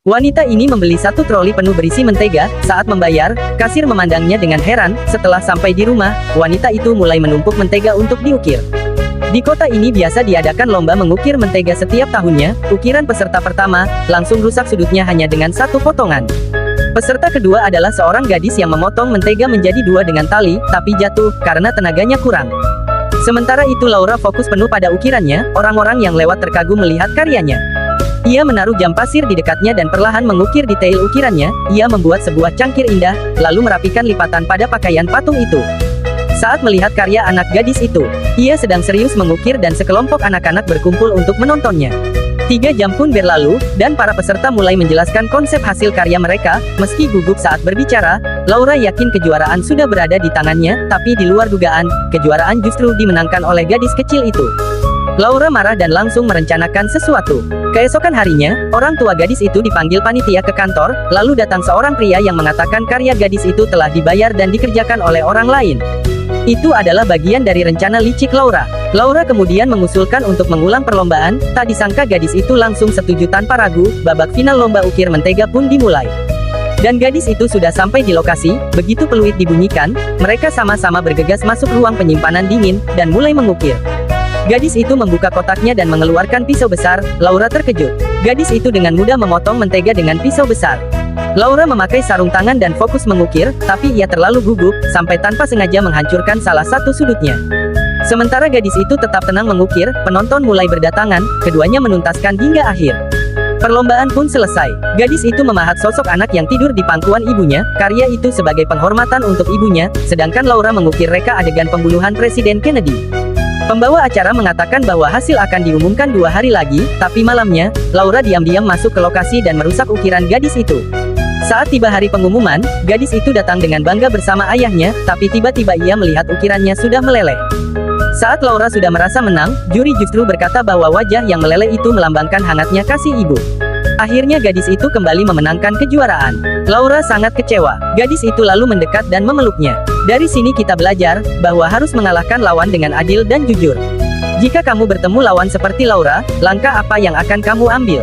Wanita ini membeli satu troli penuh berisi mentega. Saat membayar, kasir memandangnya dengan heran. Setelah sampai di rumah, wanita itu mulai menumpuk mentega untuk diukir. Di kota ini biasa diadakan lomba mengukir mentega setiap tahunnya. Ukiran peserta pertama langsung rusak sudutnya hanya dengan satu potongan. Peserta kedua adalah seorang gadis yang memotong mentega menjadi dua dengan tali, tapi jatuh karena tenaganya kurang. Sementara itu Laura fokus penuh pada ukirannya. Orang-orang yang lewat terkagum melihat karyanya. Ia menaruh jam pasir di dekatnya dan perlahan mengukir detail ukirannya. Ia membuat sebuah cangkir indah, lalu merapikan lipatan pada pakaian patung itu. Saat melihat karya anak gadis itu, ia sedang serius mengukir dan sekelompok anak-anak berkumpul untuk menontonnya. 3 jam pun berlalu, dan para peserta mulai menjelaskan konsep hasil karya mereka. Meski gugup saat berbicara, Laura yakin kejuaraan sudah berada di tangannya, tapi di luar dugaan, kejuaraan justru dimenangkan oleh gadis kecil itu. Laura marah dan langsung merencanakan sesuatu. Keesokan harinya, orang tua gadis itu dipanggil panitia ke kantor, lalu datang seorang pria yang mengatakan karya gadis itu telah dibayar dan dikerjakan oleh orang lain. Itu adalah bagian dari rencana licik Laura. Laura kemudian mengusulkan untuk mengulang perlombaan. Tak disangka gadis itu langsung setuju tanpa ragu. Babak final lomba ukir mentega pun dimulai. Dan gadis itu sudah sampai di lokasi. Begitu peluit dibunyikan, mereka sama-sama bergegas masuk ruang penyimpanan dingin dan mulai mengukir. Gadis itu membuka kotaknya dan mengeluarkan pisau besar. Laura terkejut. Gadis itu dengan mudah memotong mentega dengan pisau besar. Laura memakai sarung tangan dan fokus mengukir, tapi ia terlalu gugup, sampai tanpa sengaja menghancurkan salah satu sudutnya. Sementara gadis itu tetap tenang mengukir, penonton mulai berdatangan, keduanya menuntaskan hingga akhir. Perlombaan pun selesai. Gadis itu memahat sosok anak yang tidur di pangkuan ibunya. Karya itu sebagai penghormatan untuk ibunya, sedangkan Laura mengukir reka adegan pembunuhan Presiden Kennedy. Pembawa acara mengatakan bahwa hasil akan diumumkan 2 hari lagi, tapi malamnya, Laura diam-diam masuk ke lokasi dan merusak ukiran gadis itu. Saat tiba hari pengumuman, gadis itu datang dengan bangga bersama ayahnya, tapi tiba-tiba ia melihat ukirannya sudah meleleh. Saat Laura sudah merasa menang, juri justru berkata bahwa wajah yang meleleh itu melambangkan hangatnya kasih ibu. Akhirnya gadis itu kembali memenangkan kejuaraan. Laura sangat kecewa. Gadis itu lalu mendekat dan memeluknya. Dari sini kita belajar bahwa harus mengalahkan lawan dengan adil dan jujur. Jika kamu bertemu lawan seperti Laura, langkah apa yang akan kamu ambil?